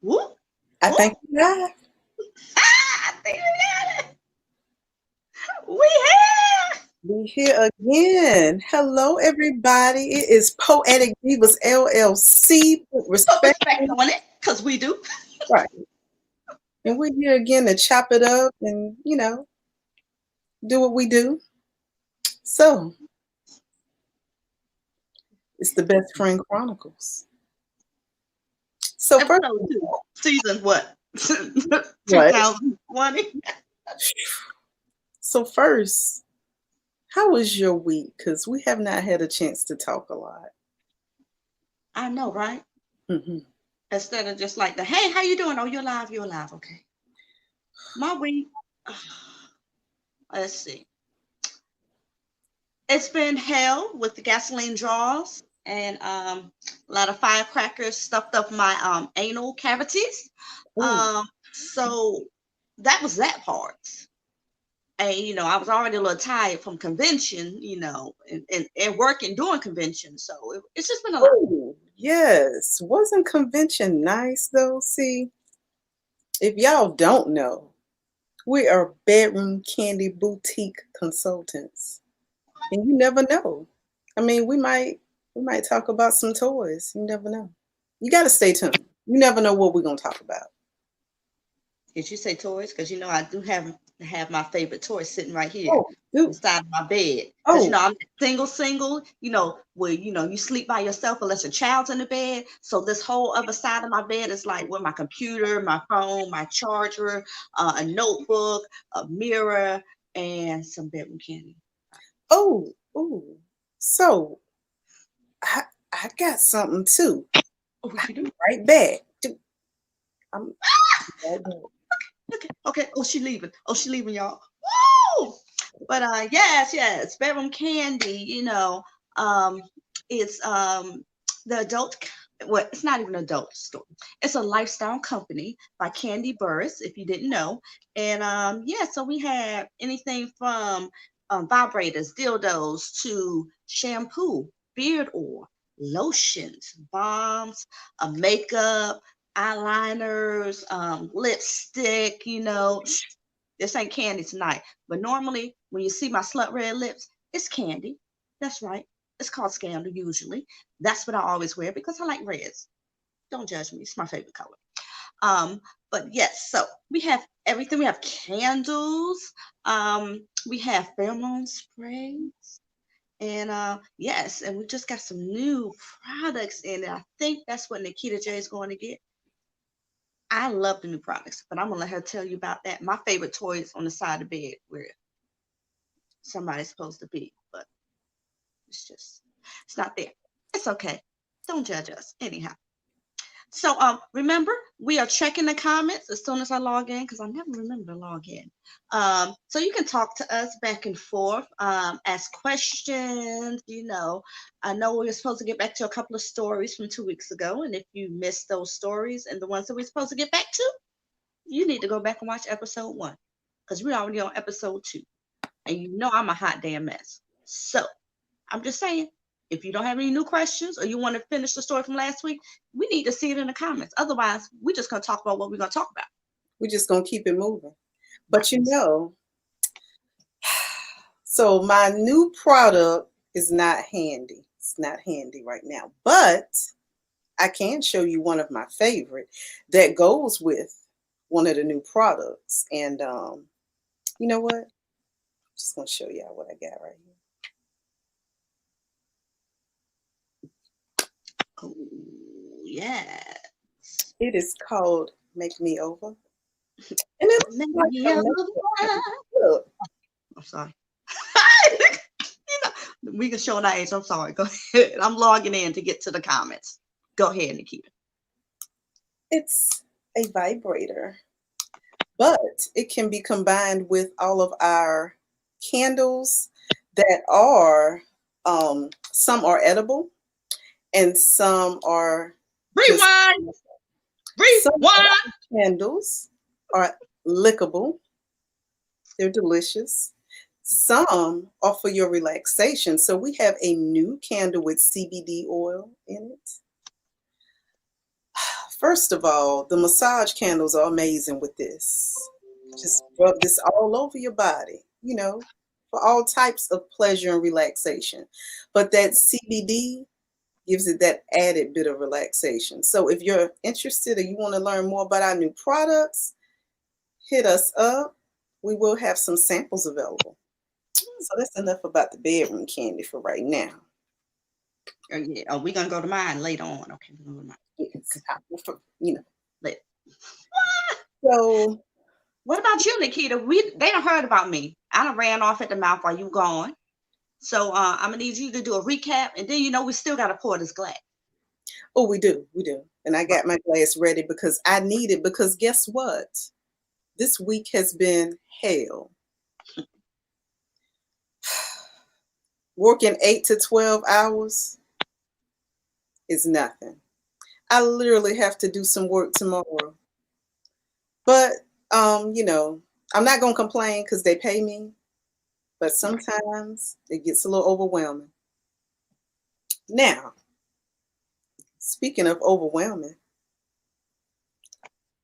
Whoop, I whoop. think we live. I think we got it. We have. We here again. Hello, everybody. It is Poetic Divas LLC. With Put respect, respect on it, because we do. right? And we're here again to chop it up and do what we do. So it's the Best Friend Chronicles. So first, Episode 2. Season what? what? 2020. So first, how was your week? Because we have not had a chance to talk a lot. I know, right? Hmm. Instead of just like the, hey, how you doing? Oh, you're alive. You're alive. Okay. My week. Let's see. It's been hell with the gasoline draws and a lot of firecrackers stuffed up my anal cavities. Oh, So that was that part. And I was already a little tired from convention, and working doing convention. So it's just been a lot. oh, yes. Wasn't convention nice though? See, if y'all don't know, we are bedroom candy boutique consultants. And you never know. I mean, we might talk about some toys. You never know. You gotta stay tuned. You never know what we're gonna talk about. Did you say toys? Because I do have my favorite toy sitting right here Oh, dude. beside my bed. Because Oh, I'm single, where you sleep by yourself unless a child's in the bed. So this whole other side of my bed is like where my computer, my phone, my charger, a notebook, a mirror, and some bedroom candy. oh, oh. So I got something too. Oh, what you do? Right back. Dude, I'm right back. Okay. Oh, she leaving. Oh, she leaving, y'all. Woo! But yes, bedroom candy. Um, it's the adult. Well, it's not even an adult store. It's a lifestyle company by Candy Burris, if you didn't know. And yeah, so we have anything from vibrators, dildos to shampoo, beard oil, lotions, balms, makeup, eyeliners, lipstick. This ain't candy tonight. But normally, when you see my slut red lips, it's candy. That's right. It's called Scandal usually. That's what I always wear because I like reds. Don't judge me. It's my favorite color. Um, but yes, so we have everything. We have candles. We have pheromone sprays. And yes, and we just got some new products in it. I think that's what NakitaJay is going to get. I love the new products, but I'm gonna let her tell you about that. My favorite toy is on the side of the bed where somebody's supposed to be, but it's not there. It's okay. Don't judge us. Anyhow. So remember, we are checking the comments as soon as I log in because I never remember to log in. So you can talk to us back and forth, ask questions. I know we were supposed to get back to a couple of stories from 2 weeks ago, and if you missed those stories and the ones that we're supposed to get back to, you need to go back and watch episode 1 because we're already on episode 2, and I'm a hot damn mess. So I'm just saying, if you don't have any new questions or you want to finish the story from last week, we need to see it in the comments. Otherwise, we're just going to talk about what we're going to talk about. We're just gonna keep it moving. Right. But so my new product is not handy. It's not handy right now. But I can show you one of my favorite that goes with one of the new products. And you know what? I'm just gonna show y'all what I got right here. Oh, yeah. It is called Make Me Over. And it's Make like me a over. look. I'm sorry. We can show our age. I'm sorry. Go ahead. I'm logging in to get to the comments. Go ahead, Nakita. It's a vibrator, but it can be combined with all of our candles that are some are edible and some are just Rewind. some of Rewind. our candles are lickable. They're delicious. Some are for your relaxation. So we have a new candle with CBD oil in it. First of all, the massage candles are amazing with this. Just rub this all over your body, for all types of pleasure and relaxation. But that CBD gives it that added bit of relaxation. So if you're interested or you want to learn more about our new products, hit us up. We will have some samples available. So that's enough about the bedroom candy for right now. Yeah. Oh, we're gonna go to mine later on. Okay, we're gonna go to mine. Later. So what about you, Nakita? They done heard about me. I done ran off at the mouth while you gone. So I'm gonna need you to do a recap, and then we still gotta pour this glass. Oh, we do. And I got my glass ready because I need it, because guess what? This week has been hell. Working 8 to 12 hours is nothing. I literally have to do some work tomorrow. But, I'm not going to complain because they pay me. But sometimes it gets a little overwhelming. Now, speaking of overwhelming,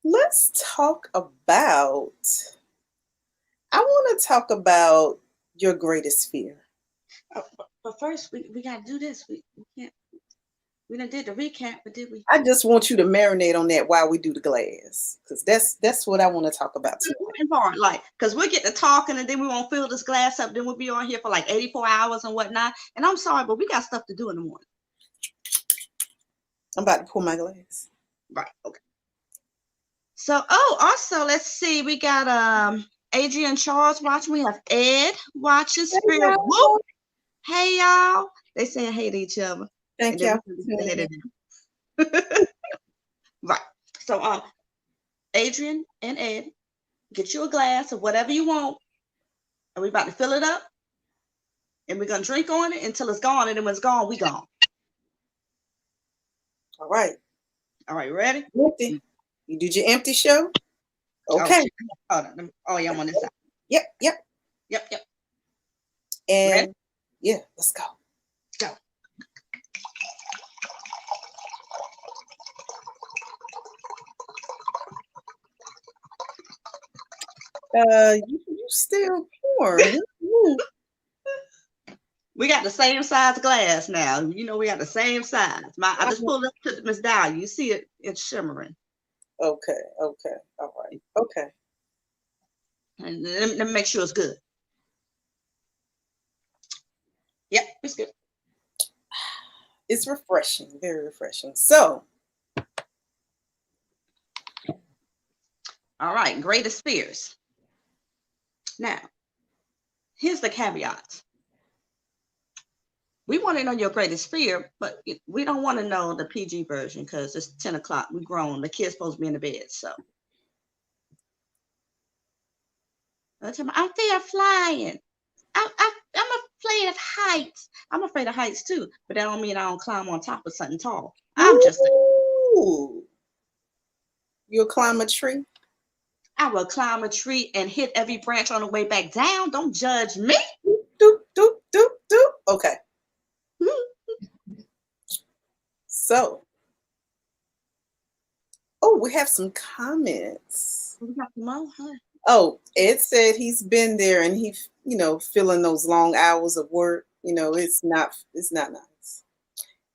let's talk about, I want to talk about your greatest fear. But first, we got to do this. We can't. We done did the recap, but did we? I just want you to marinate on that while we do the glass, because that's what I want to talk about too. Like, because we'll get to talking and then we won't fill this glass up. Then we'll be on here for like 84 hours and whatnot. And I'm sorry, but we got stuff to do in the morning. I'm about to pour my glass. Right. Okay. So, also, let's see. We got Adrian Charles watching. We have Ed watching. Spirit Whoop. Hey, y'all. They saying hey to each other. Thank you. Right. So, Adrian and Ed, get you a glass of whatever you want. And we're about to fill it up. And we're going to drink on it until it's gone. And then when it's gone, we gone. All right. All right, ready? Empty. You did your empty show? Okay. Oh, yeah, I'm on this side. Yep. And ready? Yeah, let's go. Go. You still pouring. We got the same size glass now. We got the same size. I just pulled up to Miss Dahlia. You see it? It's shimmering. Okay. All right. Okay. And let me make sure it's good. Yep, it's good. It's refreshing, very refreshing. So, all right, greatest fears. Now, here's the caveat. We want to know your greatest fear, but we don't want to know the PG version because it's 10 o'clock. We're grown. The kid's supposed to be in the bed. So I'm afraid of flying. I'm afraid of heights. I'm afraid of heights too, but that don't mean I don't climb on top of something tall. You'll climb a tree? I will climb a tree and hit every branch on the way back down. Don't judge me. Doop. Okay. So, we have some comments. We got some more, huh? Oh, Ed said he's been there and he, feeling those long hours of work. It's not nice.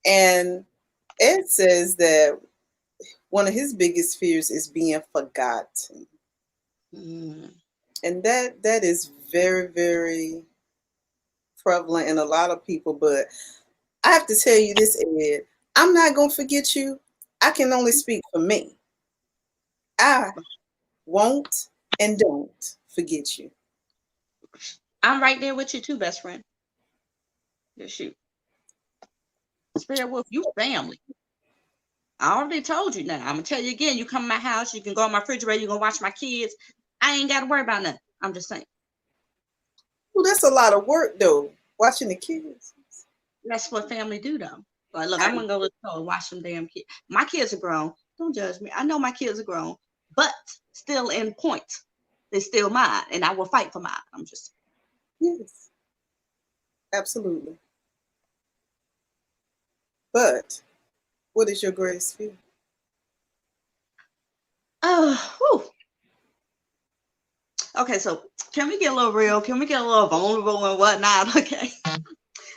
And Ed says that one of his biggest fears is being forgotten. And that is very, very prevalent in a lot of people. But I have to tell you this, Ed, I'm not going to forget you. I can only speak for me. I won't and don't forget you. I'm right there with you too, best friend. Just shoot. Spirit Wolf, you family. I already told you now. I'm gonna tell you again. You come to my house, you can go on my refrigerator, you can watch my kids. I ain't gotta worry about nothing. I'm just saying. Well, that's a lot of work though, watching the kids. That's what family do though. Like, look, I'm gonna go to the store and watch them damn kids. My kids are grown. Don't judge me. I know my kids are grown, but still in point. They're still mine, and I will fight for mine. I'm just yes. Absolutely. But what is your greatest fear? Whew. Okay, so can we get a little real? Can we get a little vulnerable and whatnot? Okay.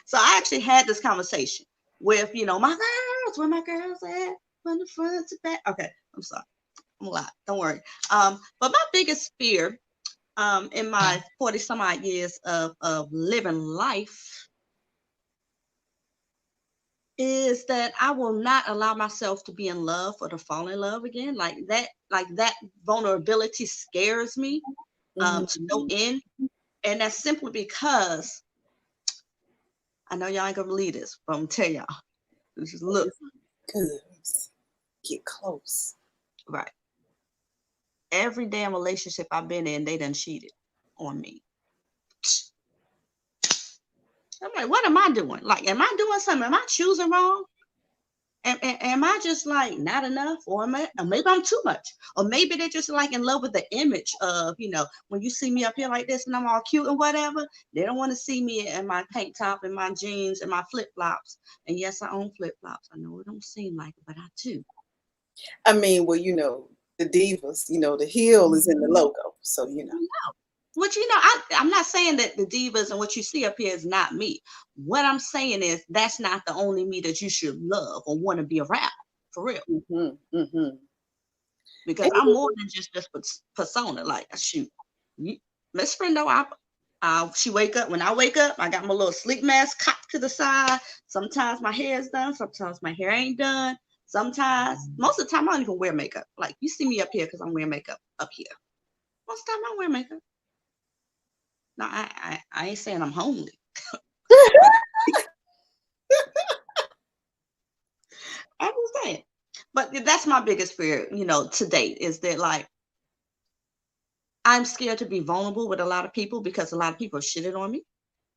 So I actually had this conversation with, my girls, where my girls at? From the front to back. Okay, I'm sorry. I'm a lot. Don't worry. But my biggest fear in my 40 some odd years of living life is that I will not allow myself to be in love or to fall in love again. Like that vulnerability scares me to no Mhm. end. And that's simply because I know y'all ain't gonna believe this, but I'm gonna tell y'all. Just look, Cause get close. right. Every damn relationship I've been in, they done cheated on me. I'm like, what am I doing? Like, am I doing something? Am I choosing wrong? Am I just like not enough, or maybe I'm too much, or maybe they're just like in love with the image of, when you see me up here like this and I'm all cute and whatever, they don't want to see me in my tank top and my jeans and my flip flops. And yes, I own flip flops. I know it don't seem like it, but I do. I mean, well, the divas, the heel is in the logo. So, Which, I'm not saying that the divas and what you see up here is not me. What I'm saying is that's not the only me that you should love or want to be around, for real. Mm-hmm. Because I'm more than just this persona. Like, shoot, Miss Friendo, she wake up. When I wake up, I got my little sleep mask cocked to the side. Sometimes my hair is done. Sometimes my hair ain't done. Sometimes, most of the time, I don't even wear makeup. Like, you see me up here because I'm wearing makeup up here. Most of the time, I wear makeup. No, I ain't saying I'm homely. I'm just saying. But that's my biggest fear, to date, is that like I'm scared to be vulnerable with a lot of people because a lot of people are shitting on me.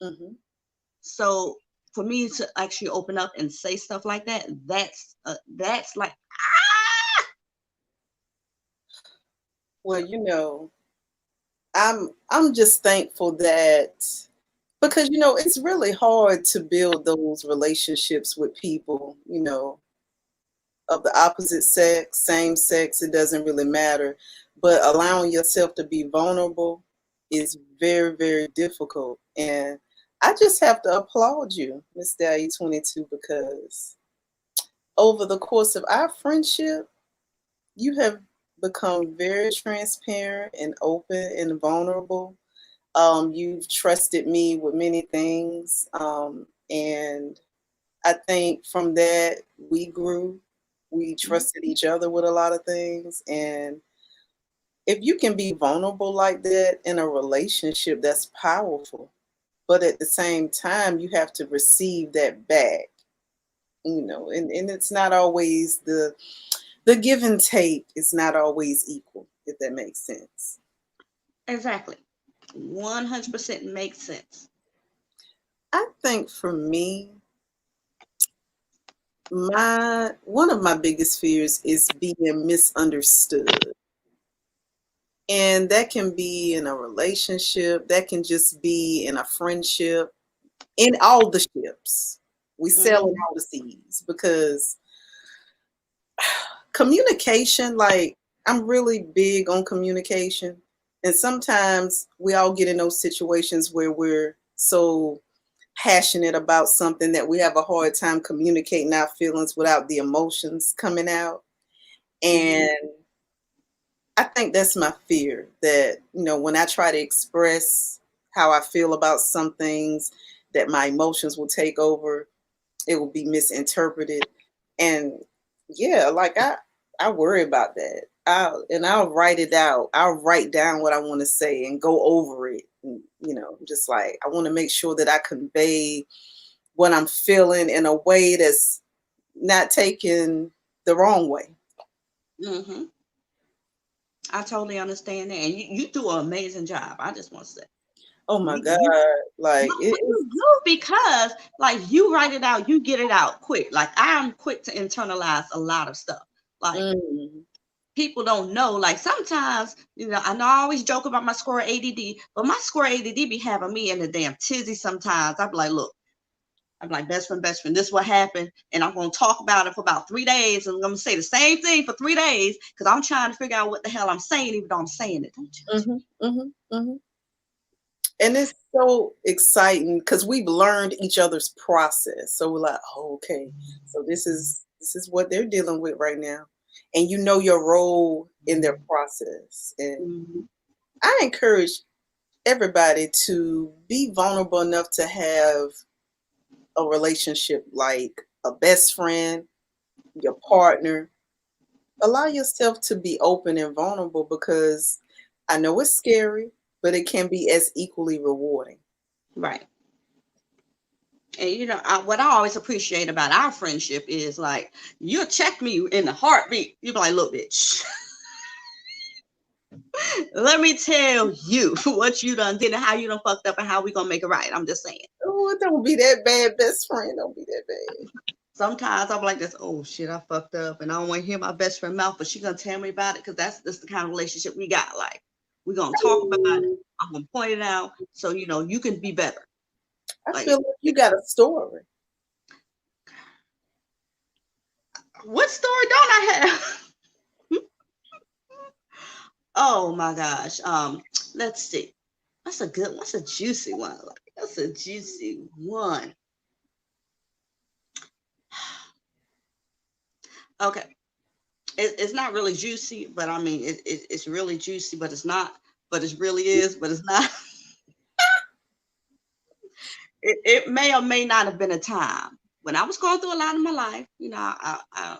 Mm-hmm. So for me to actually open up and say stuff like that, that's like Well, I'm just thankful that because it's really hard to build those relationships with people, of the opposite sex, same sex, it doesn't really matter. But allowing yourself to be vulnerable is very, very difficult. And I just have to applaud you, Miss Dahlia 22, because over the course of our friendship, you have become very transparent and open and vulnerable. You've trusted me with many things. And I think from that, we grew. We trusted each other with a lot of things. And if you can be vulnerable like that in a relationship, that's powerful. But at the same time, you have to receive that back, and it's not always the give and take is not always equal, if that makes sense. exactly 100% makes sense. I think for me, one of my biggest fears is being misunderstood. And that can be in a relationship, that can just be in a friendship, in all the ships. We sail in all the seas because communication, like I'm really big on communication. And sometimes we all get in those situations where we're so passionate about something that we have a hard time communicating our feelings without the emotions coming out. And I think that's my fear that, when I try to express how I feel about some things, that my emotions will take over, it will be misinterpreted. And yeah, like I worry about that. I'll write it out. I'll write down what I want to say and go over it. And, just like I want to make sure that I convey what I'm feeling in a way that's not taken the wrong way. Mm-hmm. I totally understand that, and you do an amazing job. I just want to say, Oh my you, God. you, Like no, but you do because like you write it out, you get it out quick. Like I'm quick to internalize a lot of stuff. Like mm, people don't know. Like sometimes, I know I always joke about my squirrel ADD, but my squirrel ADD be having me in a damn tizzy sometimes. I be like, look, I'm like, best friend, this is what happened. And I'm going to talk about it for about 3 days. And I'm going to say the same thing for 3 days because I'm trying to figure out what the hell I'm saying, even though I'm saying it. Don't judge me. And it's so exciting because we've learned each other's process. So we're like, oh, okay, so this is what they're dealing with right now. And you know your role in their process. And I encourage everybody to be vulnerable enough to have a relationship like a best friend, your partner. Allow yourself to be open and vulnerable because I know it's scary, but it can be as equally rewarding. Right. And you know, what I always appreciate about our friendship is like, you'll check me in a heartbeat. You'll be like, look, bitch, let me tell you what you done did and how you done fucked up and how we gonna make it right. I'm just saying. Oh, don't be that bad, best friend. Don't be that bad. Sometimes I'm like this, oh shit, I fucked up and I don't want to hear my best friend mouth, but she gonna tell me about it because that's the kind of relationship we got. Like, we're gonna talk about it. I'm gonna point it out so you know you can be better. I feel like you got a story. What story don't I have? Oh my gosh. Let's see. That's a good. What's a juicy one? Like, that's a juicy one. Okay. It's not really juicy, but I mean, it's really juicy, but it's not. But it really is, but it's not. It may or may not have been a time when I was going through a lot in my life. You know, I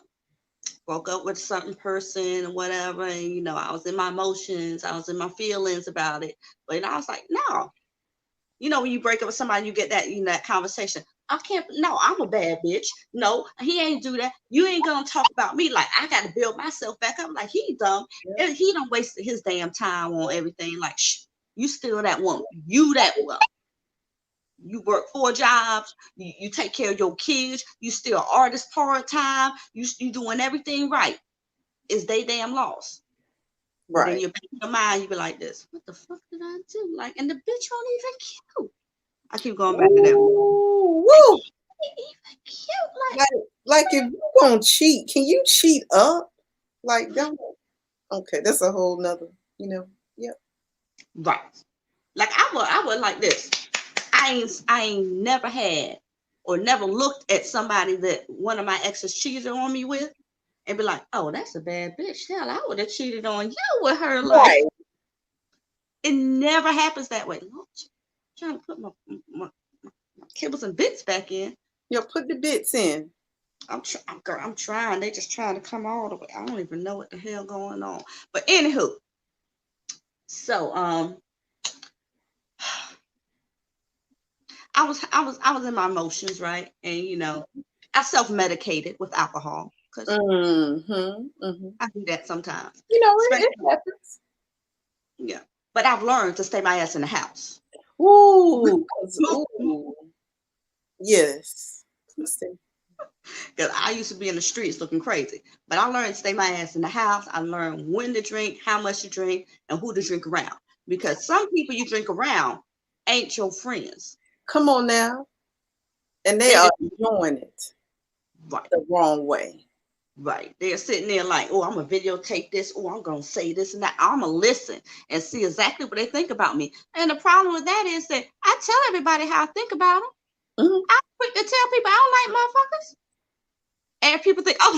broke up with a certain person or whatever, and you know, I was in my emotions, I was in my feelings about it. But you know, I was like, no. You know, when you break up with somebody, you get that, you know, that conversation. I can't, no, I'm a bad bitch. No, he ain't do that. You ain't gonna talk about me. Like, I gotta build myself back up. Like, he dumb. Yeah. And he done wasted his damn time on everything. Like, shh, you still that woman. You that woman. You work 4 jobs. You take care of your kids. You still artist part-time. You doing everything right. It's they damn loss. But in Right. your mind, you be like this. What the fuck did I do? Like, and the bitch won't even cute. I keep going back to that. Ooh, woo. Even cute, Like if you gonna cheat, can you cheat up? Like, don't. Okay, that's a whole nother, you know. Yep. right. Like I would like this. I ain't never had or never looked at somebody that one of my exes cheated on me with and be like, oh, that's a bad bitch. Hell, I would have cheated on you with her. Like, Right. it never happens that way. Lord, I'm trying to put my kibbles and bits back in. You know, put the bits in. I'm trying. They just trying to come all the way. I don't even know what the hell going on. But anywho, so I was in my emotions, right? And you know, I self-medicated with alcohol because I do that sometimes. You know, Especially, it happens. yeah. But I've learned to stay my ass in the house. Ooh. Ooh. Yes. Because I used to be in the streets looking crazy. But I learned to stay my ass in the house. I learned when to drink, how much to drink, and who to drink around. Because some people you drink around ain't your friends. Come on now. And they are enjoying it Right. the wrong way. Right. They're sitting there like, oh, I'm going to videotape this. Oh, I'm going to say this and that. I'm going to listen and see exactly what they think about me. And the problem with that is that I tell everybody how I think about them. Mm-hmm. I'm quick to tell people I don't like motherfuckers. And people think, oh,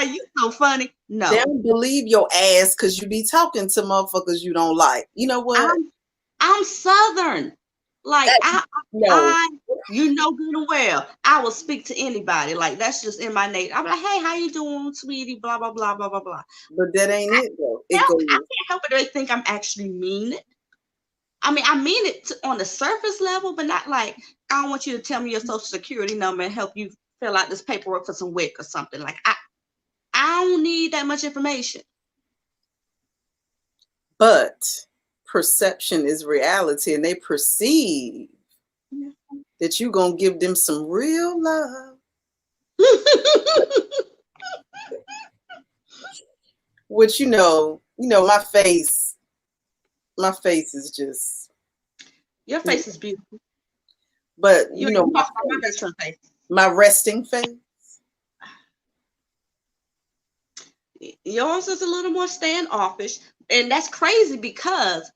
you so funny. No. They don't believe your ass because you be talking to motherfuckers you don't like. You know what? I'm Southern. Like, you know good and well, I will speak to anybody. Like, that's just in my nature. I'm like, hey, how you doing, sweetie? Blah, blah, blah, blah, blah, blah. But that ain't it, though. I can't help it. They think I'm actually mean it. I mean, I mean it on the surface level, but not like, I don't want you to tell me your social security number and help you fill out this paperwork for some WIC or something. Like, I don't need that much information. But perception is reality, and they perceive that you're going to give them some real love. Which, you know, my face is just. Your face is beautiful. But You you ain't know, talking about my best friend face. my resting face. Yours is a little more standoffish, and that's crazy because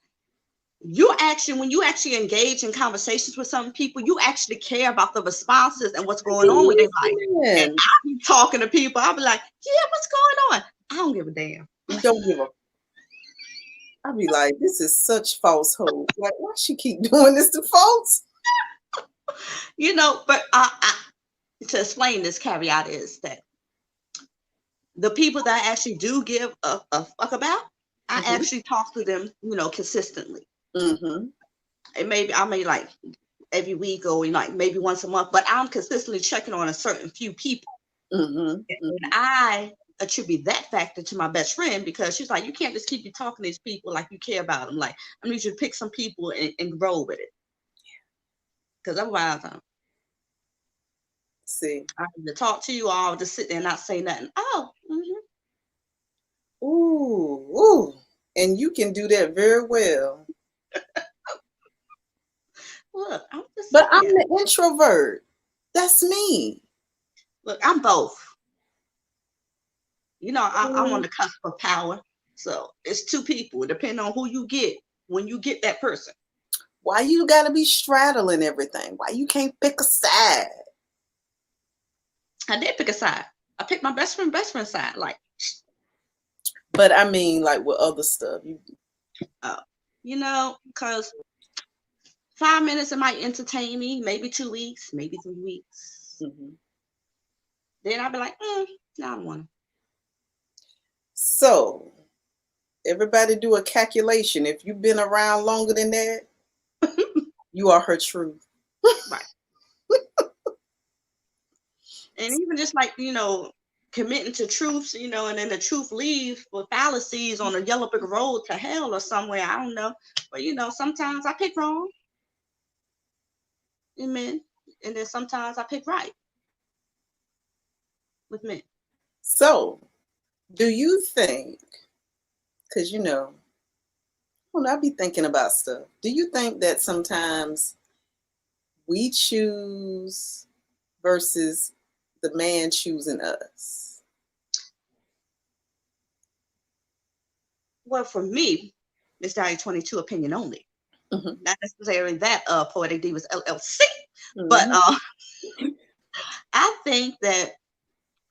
you actually, when you actually engage in conversations with some people, you actually care about the responses and what's going on with their life. And Man, I be talking to people, I'll be like, yeah, what's going on? I don't give a damn. you don't give a. I'll be like, this is such false hope. Like, why she keep doing this to folks? You know, but to explain this caveat is that the people that I actually do give a fuck about, I Mm-hmm. actually talk to them, you know, consistently. Mm-hmm. And maybe I may like every week or like maybe once a month, but I'm consistently checking on a certain few people. Mm-hmm. And I attribute that factor to my best friend because she's like, you can't just keep talking to these people like you care about them. Like, I need you to pick some people and roll with it. Because otherwise, See. I have to talk to you or I'll just sit there and not say nothing. Oh, Ooh, ooh. And you can do that very well. look, I'm just But I'm saying. the introvert. That's me. Look, I'm both. You know, I'm on the cusp of power. So it's two people, depending on who you get when you get that person. Why you gotta be straddling everything? Why you can't pick a side? I did pick a side. I picked my best friend side. Like, But I mean, like with other stuff. you know, because 5 minutes it might entertain me, maybe 2 weeks, maybe 3 weeks. Mm-hmm. Then I'll be like, no, I don't want So everybody do a calculation. If you've been around longer than that, to. you are her truth. Right. And even just like, you know, committing to truths, you know, and then the truth leaves with fallacies on a yellow brick road to hell or somewhere. I don't know. But, you know, sometimes I pick wrong. In men, and then sometimes I pick right with men. So, do you think, because you know, when I be thinking about stuff, do you think that sometimes we choose versus the man choosing us? Well, for me, Miss Diary 22 opinion only. Mm-hmm. Not necessarily that Poetic Divas LLC, but Mm-hmm. I think that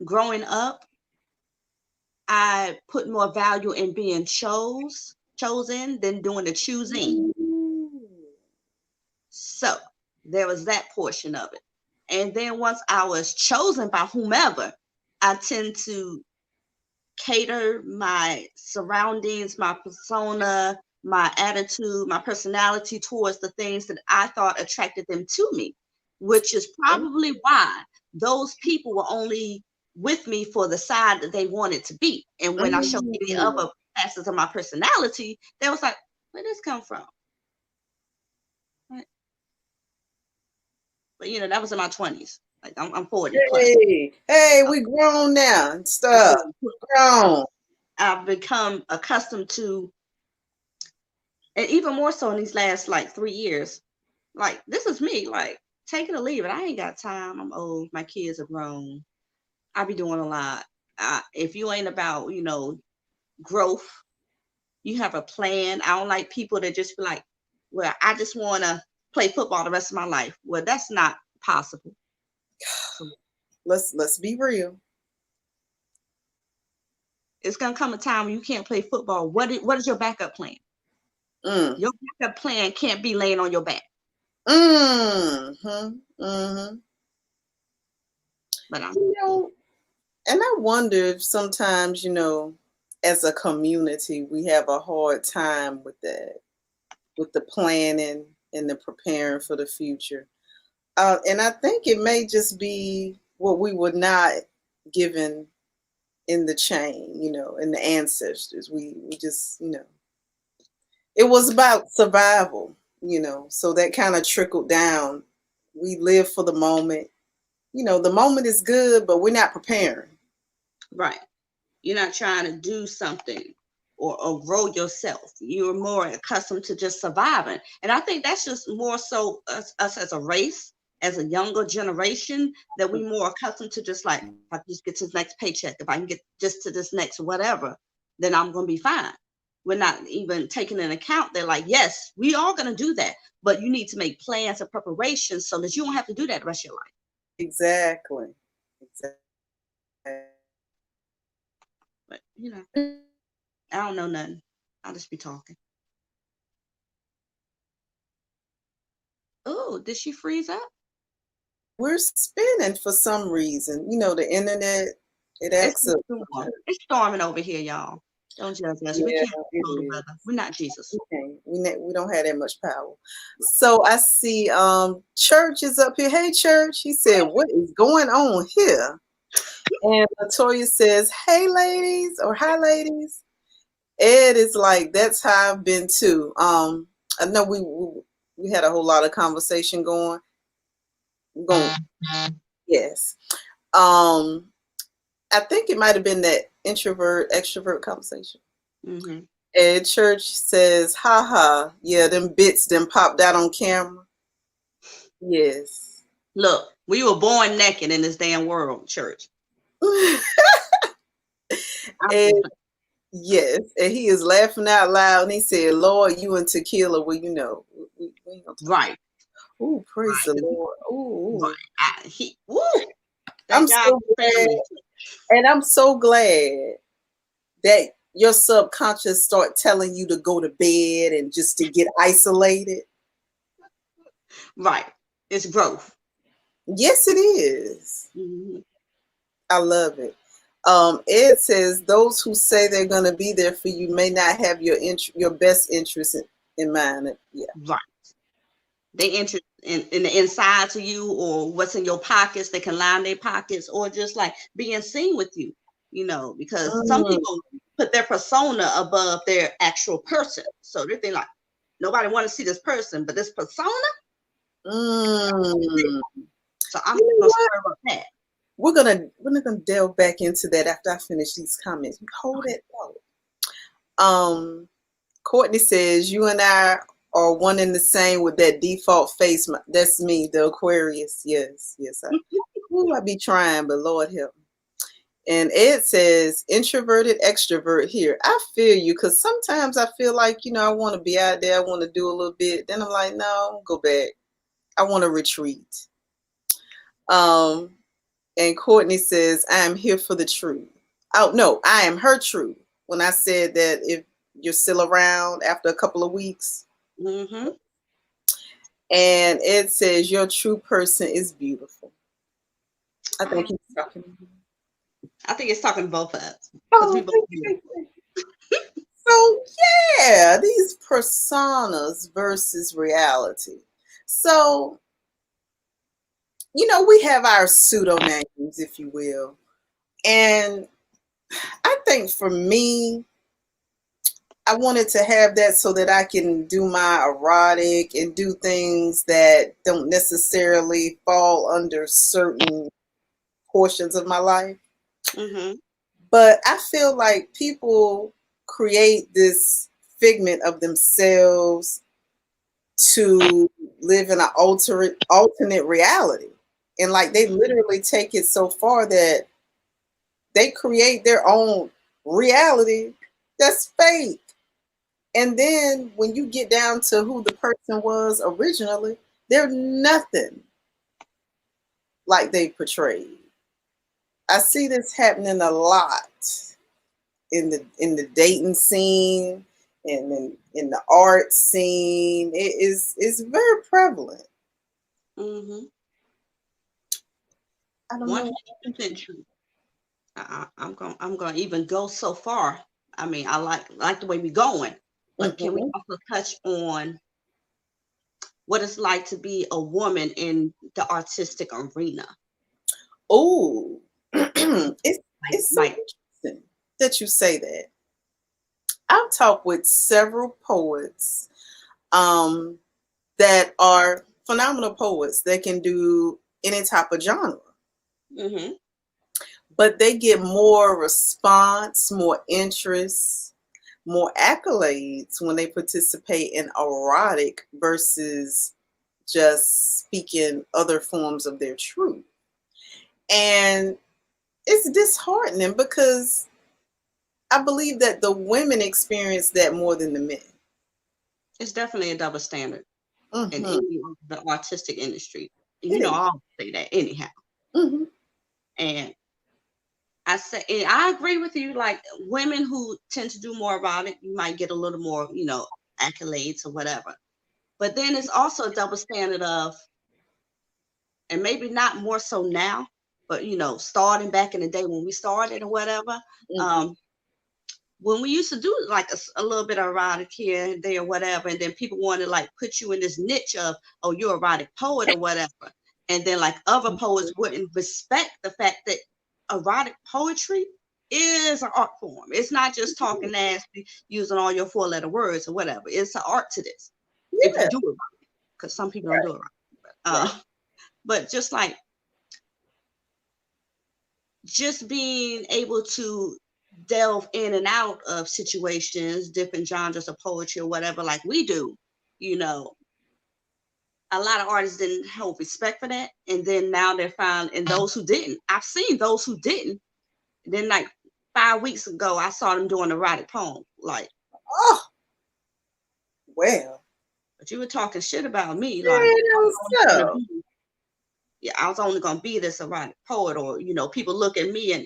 growing up, I put more value in being chosen than doing the choosing. So there was that portion of it. And then once I was chosen by whomever, I tend to cater my surroundings, my persona, my attitude, my personality towards the things that I thought attracted them to me, which is probably why those people were only with me for the side that they wanted to be. And when I showed the other facets of my personality, they was like, where did this come from? Right. But you know, that was in my 20s. Like I'm 40 plus. Hey, we grown now and stuff. Grown. I've become accustomed to, and even more so in these last like 3 years, like this is me, like take it or leave it. I ain't got time. I'm old. My kids are grown. I be doing a lot. If you ain't about, you know, growth, you have a plan. I don't like people that just be like, well, I just want to play football the rest of my life. Well, that's not possible. So Let's be real. it's gonna come a time when you can't play football. What is your backup plan? Mm. Your backup plan can't be laying on your back. Mm-hmm. Mm-hmm. But You know, and I wonder if sometimes, you know, as a community, we have a hard time with that, with the planning and the preparing for the future. And I think it may just be what we were not given in the chain, you know, in the ancestors. We just, you know, it was about survival, you know, so that kind of trickled down. We live for the moment. You know, the moment is good, but we're not preparing. right. You're not trying to do something or grow yourself. You're more accustomed to just surviving. And I think that's just more so us as a race. as a younger generation that we more accustomed to just like, if I just get to the next paycheck, if I can get just to this next whatever, then I'm going to be fine. We're not even taking into account. They're like, yes, we are going to do that, but you need to make plans and preparations so that you don't have to do that the rest of your life. Exactly. But I don't know nothing. I'll just be talking. Oh, did she freeze up? We're spinning for some reason. The internet, it acts up. It's storming over here, y'all. Don't judge us. We can't control the weather. We're not Jesus. We don't have that much power. So I see Church is up here. Hey, Church. He said, what is going on here? And Latoya says, hey, ladies, or hi, ladies. Ed is like, that's how I've been too. I know we had a whole lot of conversation going. Yes. I think it might have been that introvert extrovert conversation. Mm-hmm. And Church says, haha, yeah, them bits them popped out on camera. Yes. Look, we were born naked in this damn world, Church. And yes, and he is laughing out loud, and he said, Lord, you and tequila, well, we right. Oh, praise the Lord. Oh, right. I'm so glad, and I'm so glad that your subconscious start telling you to go to bed and just to get isolated. Right. It's growth. Yes, it is. Mm-hmm. I love it. Ed says those who say they're going to be there for you may not have your best interest in mind. Yeah. Right. They interest in the insides of you or what's in your pockets. They can line their pockets or just like being seen with you, because some people put their persona above their actual person. So they think like, nobody want to see this person, but this persona. So I'm going to stir up that. We're gonna delve back into that after I finish these comments. Hold it though. Courtney says you and I are one and the same with that default face. That's me, the Aquarius. Yes. I be trying, but Lord help me. And Ed says introverted extrovert here. I feel you, because sometimes I feel like I want to be out there. I want to do a little bit. Then I'm like, no, go back. I want to retreat. And Courtney says, I am here for the truth. Oh, no, I am her truth. When I said that if you're still around after a couple of weeks. Mm-hmm. And Ed says, your true person is beautiful. I think he's talking. I think it's talking to both of us. So, yeah, these personas versus reality. So, we have our pseudo names, if you will. And I think for me, I wanted to have that so that I can do my erotic and do things that don't necessarily fall under certain portions of my life. Mm-hmm. But I feel like people create this figment of themselves to live in an alternate reality. And like they literally take it so far that they create their own reality that's fake. And then when you get down to who the person was originally, they're nothing like they portrayed. I see this happening a lot in the dating scene and in the art scene. It's very prevalent. Mm-hmm. I don't know. 100% true. I'm gonna even go so far. I mean, I like the way we're going, but can we also touch on what it's like to be a woman in the artistic arena? Oh, it's so interesting that you say that. I've talked with several poets that are phenomenal poets that can do any type of genre. Mm-hmm. But they get more response, more interest, more accolades when they participate in erotic versus just speaking other forms of their truth. And it's disheartening because I believe that the women experience that more than the men. It's definitely a double standard in Mm-hmm. the artistic industry. It I is. always say that anyhow. Mm-hmm. And and I agree with you. Like women who tend to do more erotic, you might get a little more, accolades or whatever. But then it's also a double standard of, and maybe not more so now, but starting back in the day when we started or whatever. Mm-hmm. When we used to do like a little bit of erotic here and there, whatever, and then people wanted to like put you in this niche of, oh, you're erotic poet or whatever. And then like other poets wouldn't respect the fact that erotic poetry is an art form. It's not just talking nasty, using all your 4-letter words or whatever. It's an art to this. If you Yeah. do it right, because some people don't Right. do it right. But just like just being able to delve in and out of situations, different genres of poetry or whatever, like we do, a lot of artists didn't hold respect for that. And then now they're found, and those who didn't, I've seen those who didn't. And then like 5 weeks ago, I saw them doing erotic poem. Like, Oh, well. but you were talking shit about me. Like, Yeah, so. I was only gonna be this erotic poet, or people look at me and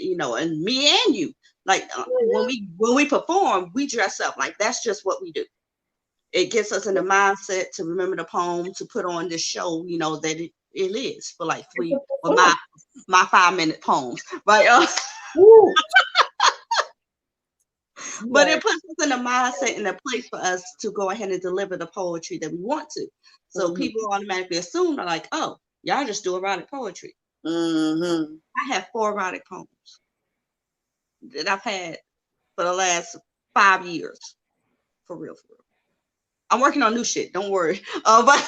me and you. Like when we perform, we dress up. Like that's just what we do. It gets us in the mindset to remember the poem, to put on this show, that it is for like my 5-minute poems, right? But it puts us in a mindset and a place for us to go ahead and deliver the poetry that we want to. So people automatically assume, they're like, oh, y'all just do erotic poetry. Mm-hmm. I have 4 erotic poems that I've had for the last 5 years. For real. I'm working on new shit. Don't worry. But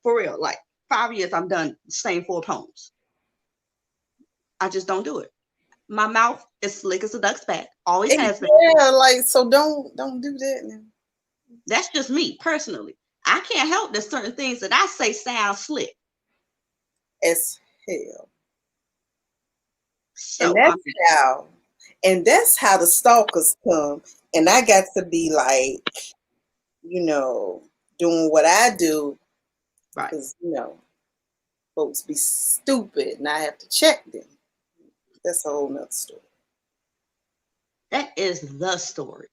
for real, like 5 years, I'm done the same 4 poems. I just don't do it. My mouth is slick as a duck's back. Always has been. Yeah, like so don't do that now. That's just me personally. I can't help that certain things that I say sound slick. As hell. So and that's how the stalkers come. And I got to be like, doing what I do. right. Because, folks be stupid and I have to check them. That's a whole nother story. That is the story.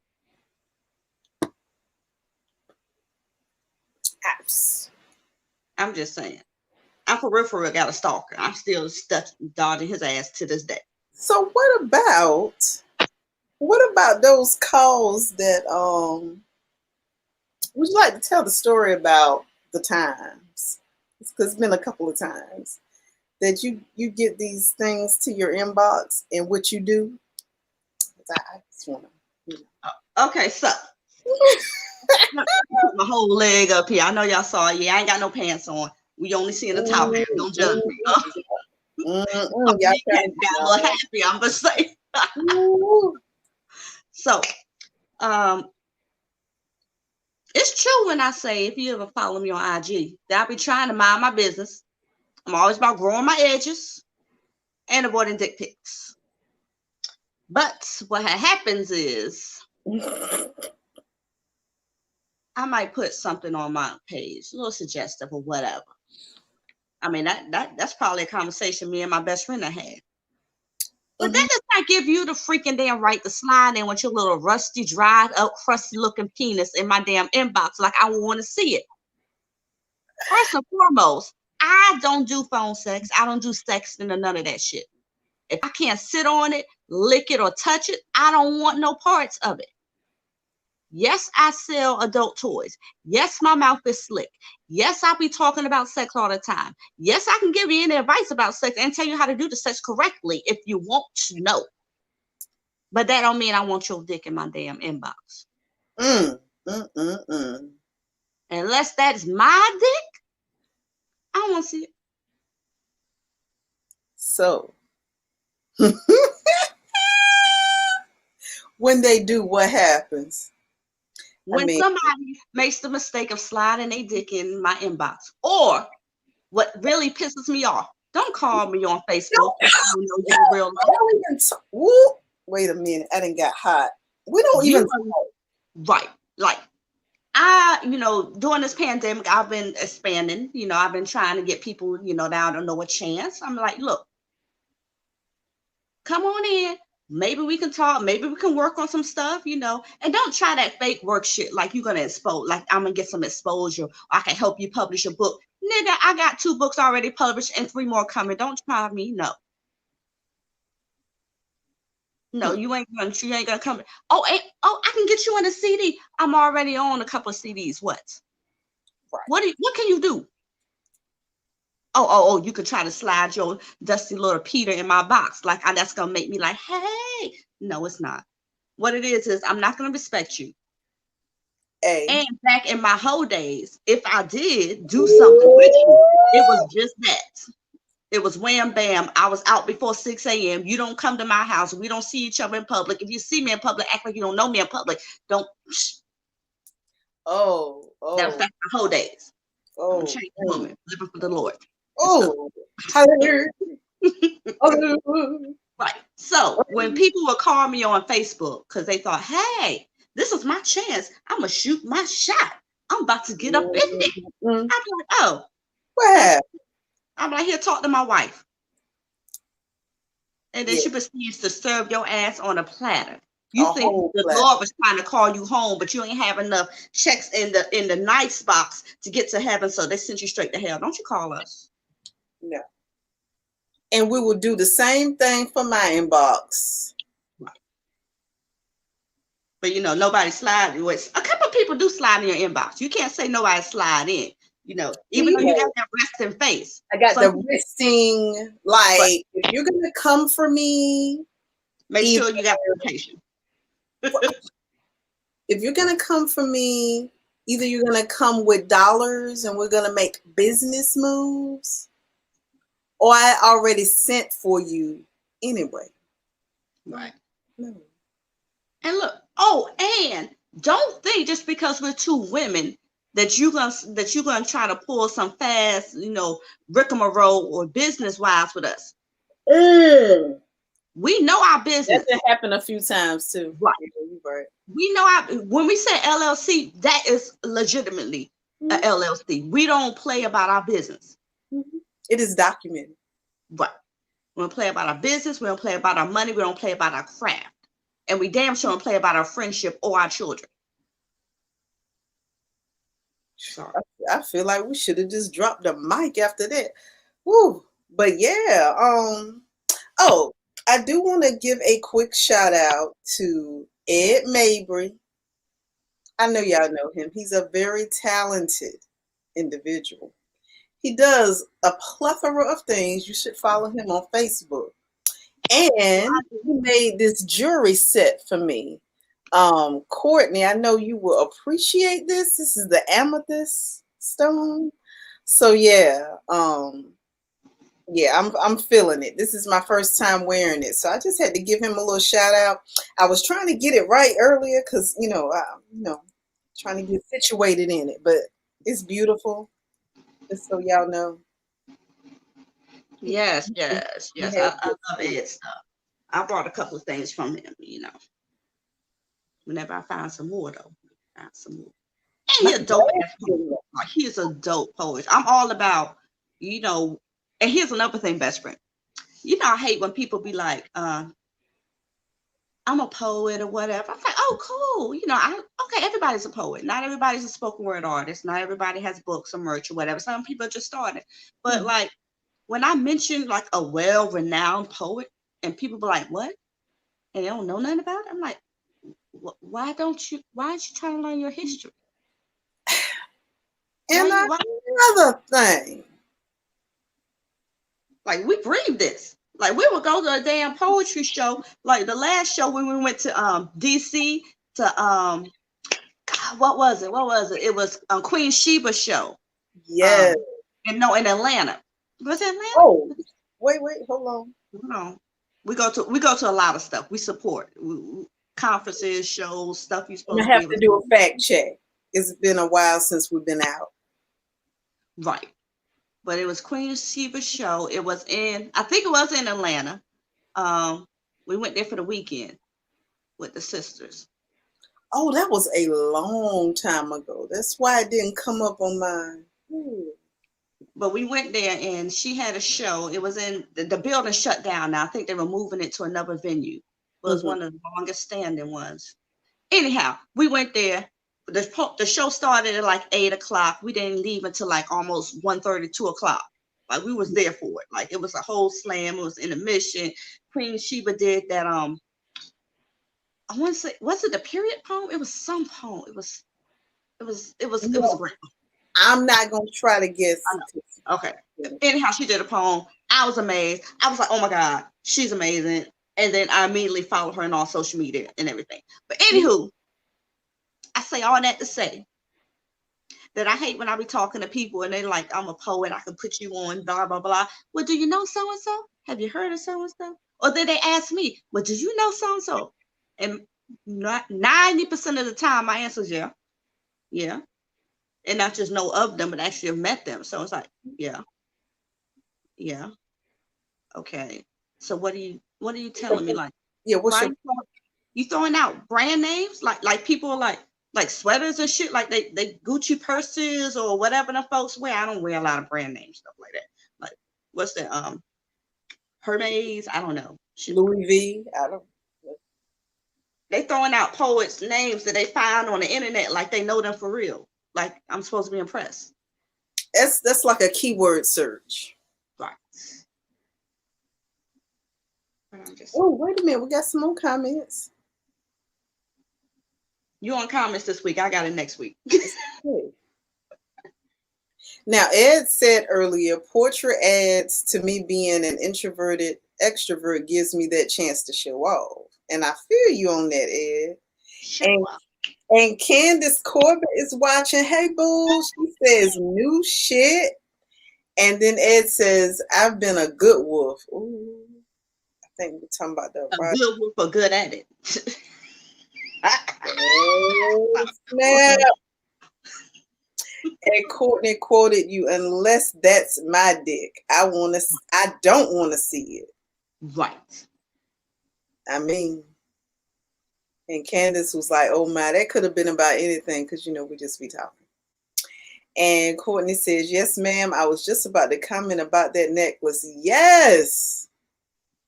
I'm just saying. I'm for real got a stalker. I'm still stuck dodging his ass to this day. So what about those calls that would you like to tell the story about the times? Because it's been a couple of times that you get these things to your inbox, and what you do. I just want to. Okay, so my whole leg up here. I know y'all saw it. Yeah, I ain't got no pants on. We only seeing the top. Don't judge me. Y'all got a little happy, I'm gonna say. So, it's true when I say, if you ever follow me on IG, that I be trying to mind my business. I'm always about growing my edges and avoiding dick pics. But what happens is I might put something on my page, a little suggestive or whatever. I mean, that's probably a conversation me and my best friend had. But that does not give you the freaking damn right to slide in with your little rusty, dried up, crusty looking penis in my damn inbox like I want to see it. First and foremost, I don't do phone sex. I don't do sexting or none of that shit. If I can't sit on it, lick it, or touch it, I don't want no parts of it. Yes, I sell adult toys. Yes, my mouth is slick. Yes, I'll be talking about sex all the time. Yes, I can give you any advice about sex and tell you how to do the sex correctly if you want to know. But that don't mean I want your dick in my damn inbox. Unless that's my dick, I don't want to see it. So, when they do, what happens? When somebody makes the mistake of sliding a dick in my inbox, or what really pisses me off, don't call me on Facebook if I don't know you in real life. Wait a minute, I done got hot. We don't even right. Like during this pandemic, I've been expanding. I've been trying to get people, that I don't know a chance. I'm like, look, come on in. Maybe we can talk. Maybe we can work on some stuff, and don't try that fake work shit like you're going to expose, like I'm going to get some exposure. Or I can help you publish a book. Nigga, I got 2 books already published and 3 more coming. Don't try me. No, you ain't gonna come. Oh, I can get you on a CD. I'm already on a couple of CDs. What? Right. What can you do? Oh, you could try to slide your dusty little Peter in my box. Like, that's going to make me like, hey. No, it's not. What it is I'm not going to respect you. And back in my whole days, if I did do something with you, it was just that. It was wham, bam. I was out before 6 a.m. You don't come to my house. We don't see each other in public. If you see me in public, act like you don't know me in public. Don't. That's my whole days. I'm a changed woman, living for the Lord. Hallelujah. Right. So when people would call me on Facebook because they thought, hey, this is my chance. I'm going to shoot my shot. I'm about to get up in there. I'm like, oh. What? I'm like, here, talk to my wife. And then she proceeds to serve your ass on a platter. You think the Lord was trying to call you home, but you ain't have enough checks in the nice box to get to heaven, so they sent you straight to hell. Don't you call us? No. And we will do the same thing for my inbox. Right. But nobody slide. A couple of people do slide in your inbox. You can't say nobody slide in. Even though you got that resting face. I got the resting, like, if you're going to come for me, make sure you got location. If you're going to come for me, either you're going to come with dollars and we're going to make business moves, or I already sent for you anyway. Right. No. And look, and don't think just because we're 2 women that you're gonna try to pull some fast, rigmarole or business wise with us. We know our business. That happened a few times too. Right. We know when we say LLC, that is legitimately a LLC. We don't play about our business. It is documented. Right. We don't play about our business. We don't play about our money. We don't play about our craft. And we damn sure don't play about our friendship or our children. Sorry. I feel like we should have just dropped the mic after that. Woo. But yeah, I do want to give a quick shout out to Ed Mabry. I know y'all know him. He's a very talented individual. He does a plethora of things. You should follow him on Facebook. And he made this jewelry set for me. Courtney, I know you will appreciate this. This is the amethyst stone. So yeah, I'm feeling it. This is my first time wearing it, so I just had to give him a little shout out. I was trying to get it right earlier because trying to get situated in it, but it's beautiful. Just so y'all know. Yes. I love Ed stuff. I brought a couple of things from him, Whenever I find some more, though. And he's a dope ass poet. Like, he is a dope poet. I'm all about, and here's another thing, best friend. I hate when people be like, I'm a poet or whatever. I'm like, oh, cool. Okay, everybody's a poet. Not everybody's a spoken word artist. Not everybody has books or merch or whatever. Some people are just starting. But like, when I mention like a well-renowned poet and people be like, what? And they don't know nothing about it. I'm like, why aren't you trying to learn your history? And another thing. Like, we breathe this. Like, we would go to a damn poetry show. Like the last show when we went to DC to God, what was it? It was Queen Sheba's show. Yes. In Atlanta. Was it Atlanta? Oh, wait, hold on. We go to a lot of stuff. We support. conferences, shows, stuff you're And I supposed to be have able to to do do. a fact check. It's been a while since we've been out. Right. But it was Queen Sheba's show. It was I think it was in Atlanta. We went there for the weekend with the sisters. Oh, that was a long time ago. That's why it didn't come up on mine. But we went there and she had a show. It was in the building shut down now. I think they were moving it to another venue. It was one of the longest standing ones. Anyhow, we went there. The show started at like 8 o'clock. We didn't leave until like almost 1:30, 2 o'clock. Like we was there for it. Like it was a whole slam. It was intermission. Queen Sheba did that. I want to say, was it the period poem? It was some poem. It was a great poem. I'm not gonna try to guess. Okay. Anyhow, she did a poem. I was amazed. I was like, oh my God, she's amazing. And then I immediately followed her on all social media and everything. But anywho, I say all that to say that I hate when I be talking to people and they're like, I'm a poet, I can put you on, blah, blah, blah. Well, do you know so-and-so? Have you heard of so-and-so? Or then they ask me, well, do you know so-and-so? And 90% of the time, my answer is yeah. Yeah. And not just know of them, but actually have met them. So it's like, yeah. Yeah. Okay. So what are you telling me? Like, Yeah, what's your you throwing out brand names? Like people like sweaters and shit, like they Gucci purses or whatever the folks wear. I don't wear a lot of brand name stuff like that. Like what's that? Hermes, I don't know. Shit. Louis V? I don't. They throwing out poets' names that they find on the internet like they know them for real. Like I'm supposed to be impressed. That's like a keyword search. Right. Oh, wait a minute. We got some more comments. You on comments this week. I got it next week. Now, Ed said earlier, portrait adds to me being an introverted extrovert gives me that chance to show off. And I feel you on that, Ed. And Candace Corbett is watching. Hey, boo. She says new shit. And then Ed says, I've been a good wolf. Ooh. I think we're talking about that. A good wolf or good at it. Oh, snap. And Courtney quoted you, unless that's my dick. I don't want to see it. Right. I mean, and Candace was like, oh my, that could have been about anything because, we just be talking. And Courtney says, yes, ma'am. I was just about to comment about that necklace. Yes.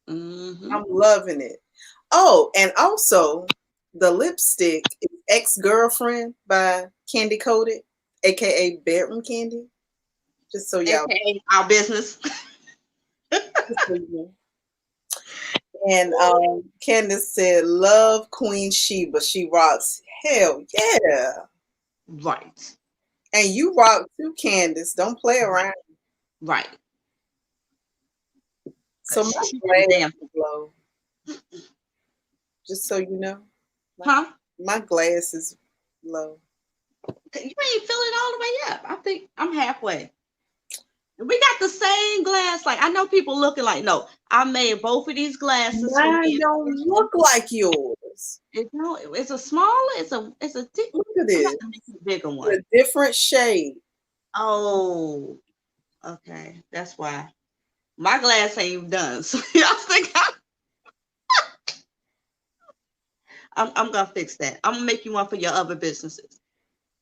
Mm-hmm. I'm loving it. Oh, and also the lipstick is Ex-Girlfriend by Candy Coated, aka Bedroom Candy. Just so y'all AKA our business. And Candace said, love Queen Sheba. She rocks. Hell yeah. Right. And you rock too, Candace. Don't play around. Right. So my glasses is low. Just so you know. My glass is low. You ain't fill it all the way up. I think I'm halfway. We got the same glass. Like I know people looking like, no, I made both of these glasses. Mine don't look like yours. It's a smaller. It's a look at this. Bigger one. A different shade. Oh, okay. That's why my glass ain't done. So y'all think I'm gonna fix that. I'm gonna make you one for your other businesses.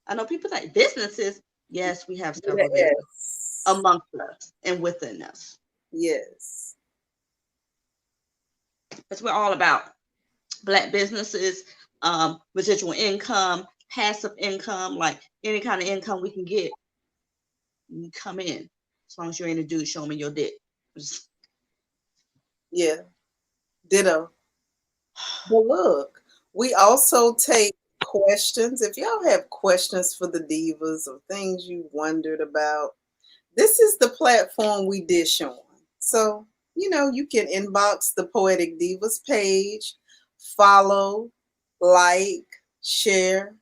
I know people like businesses. Yes, we have several businesses amongst us and within us. Yes. Because we're all about Black businesses, residual income, passive income, like any kind of income we can get. You can come in as long as you're in a dude, show me your dick. Yeah. Ditto. But look, we also take questions. If y'all have questions for the divas or things you wondered about, this is the platform we dish on. So, you can inbox the Poetic Divas page, follow, like, share,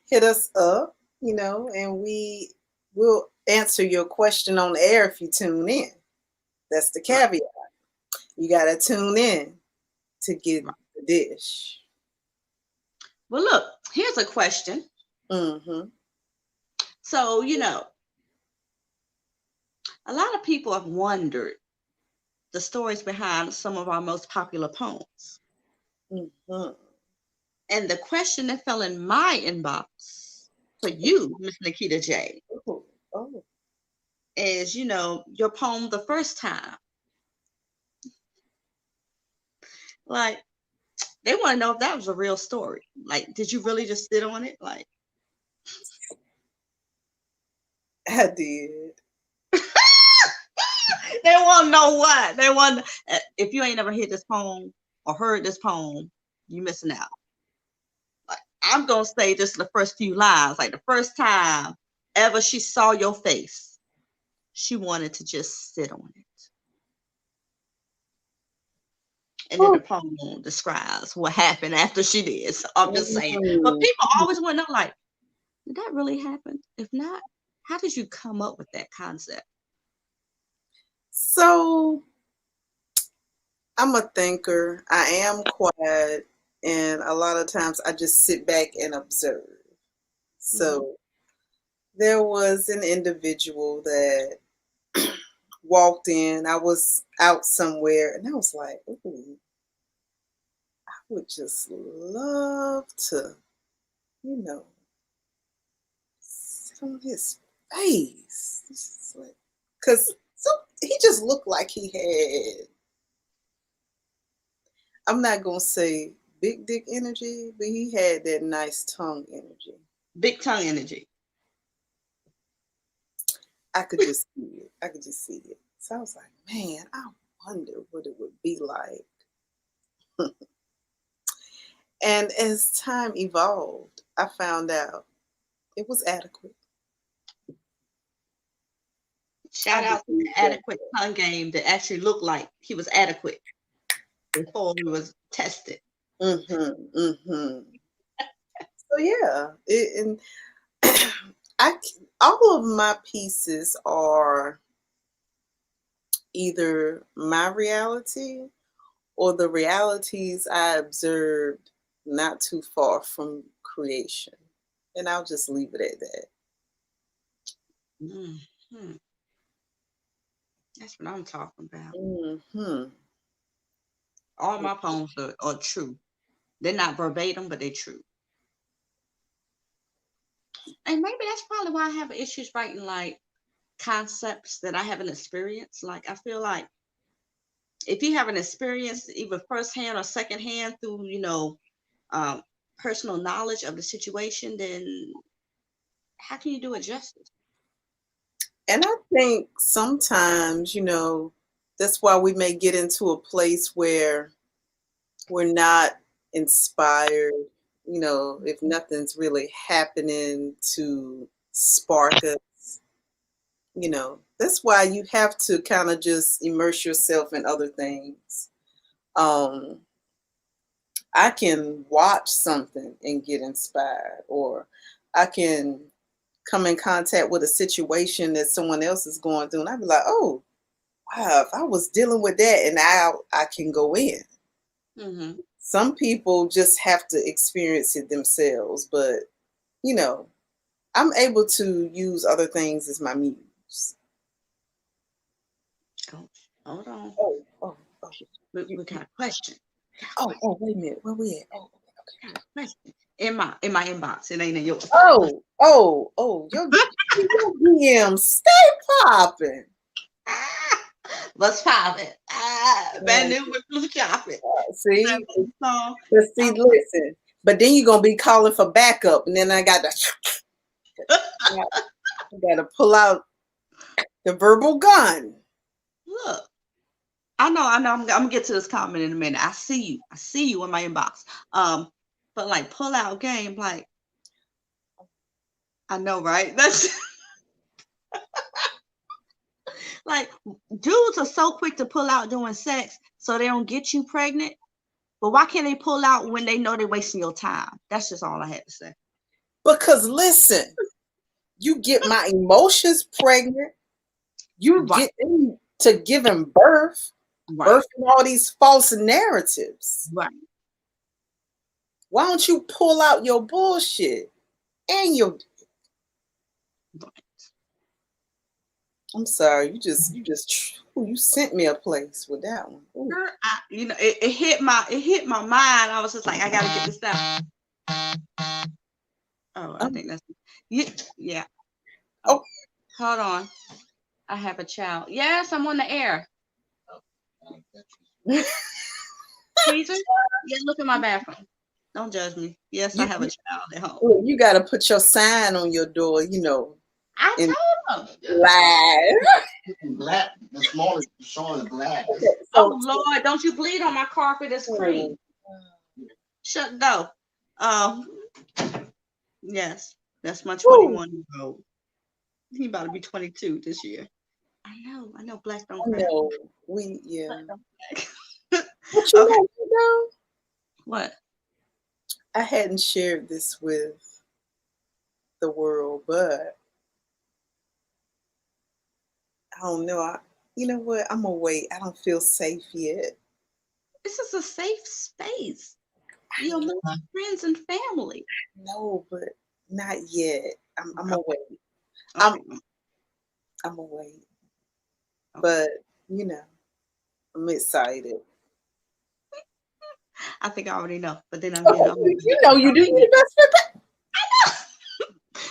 hit us up, and we will answer your question on air if you tune in. That's the caveat. You got to tune in to get the the dish. Well, look, here's a question. Mm-hmm. So, a lot of people have wondered the stories behind some of our most popular poems. Mm-hmm. And the question that fell in my inbox for you, Miss NakitaJay, Oh, oh. is, your poem The First Time. Like, they want to know if that was a real story. Like, did you really just sit on it? Like, I did. they want to know what? They want, if you ain't ever heard this poem or heard this poem, you missing out. Like, I'm going to say just the first few lines. Like, the first time ever she saw your face, she wanted to just sit on it. And then the poem describes what happened after she did. So I'm just saying. But people always want to know, like, did that really happen? If not, how did you come up with that concept? So I'm a thinker. I am quiet, and a lot of times I just sit back and observe. So there was an individual that walked in. I was out somewhere, and I was like, ooh, I would just love to, sit on his face. Because he just looked like he had, I'm not going to say big dick energy, but he had that nice tongue energy. Big tongue energy. I could just see it. I could just see it. So I was like, man, I wonder what it would be like. And as time evolved, I found out it was adequate. Shout out to the adequate tongue game that actually looked like he was adequate before he was tested. Mm-hmm. Mm-hmm. So yeah, all of my pieces are either my reality or the realities I observed not too far from creation. And I'll just leave it at that. Mm-hmm. That's what I'm talking about. Mm-hmm. All my poems are true. They're not verbatim, but they're true. And maybe that's probably why I have issues writing like concepts that I haven't experienced. Like, I feel like if you haven't experienced either firsthand or secondhand through, um, personal knowledge of the situation, then how can you do it justice? And I think sometimes, that's why we may get into a place where we're not inspired, if nothing's really happening to spark us, that's why you have to kind of just immerse yourself in other things. I can watch something and get inspired, or I can come in contact with a situation that someone else is going through, and I'd be like, oh, wow, if I was dealing with that, and now I can go in. Mm-hmm. Some people just have to experience it themselves, but I'm able to use other things as my muse. Oh, hold on. Oh. We got a question. Oh, wait a minute. Where we at? Oh, Got a question. In my inbox. It ain't in yours. Your DM stay popping. What's popping? Brand new with blue chocolate. See, listen. But then you're gonna be calling for backup, and then I got to pull out the verbal gun. Look, I know. I'm gonna get to this comment in a minute. I see you in my inbox. But like pull out game, like I know, right? That's like dudes are so quick to pull out during sex so they don't get you pregnant. But why can't they pull out when they know they're wasting your time? That's just all I had to say. Because listen, you get my emotions pregnant. You get into giving birth, birthing all these false narratives. Right. Why don't you pull out your bullshit and your? I'm sorry, you sent me a place with that one. It hit my mind. I was just like, I gotta get this down. Oh, I think that's yeah. Oh, hold on. I have a child. Yes, I'm on the air. Caesar? Yeah, look at my bathroom. Don't judge me. Yes, I have a child at home. You got to put your sign on your door, I told him. Live. Black. The smallest showing black. Okay, oh Lord, don't you bleed on my carpet? It's cream. Shut the door. Yes, that's my 21-year-old. He about to be 22 this year. I know. Black don't crack. No, Black don't crack. What you Okay. know? What? I hadn't shared this with the world, but I don't know. You know what? I'm gonna wait. I don't feel safe yet. This is a safe space. You're among friends and family. No, but not yet. I'm gonna wait. Okay. I'm gonna wait. But I'm excited. I think I already know, but then I'm you do your best for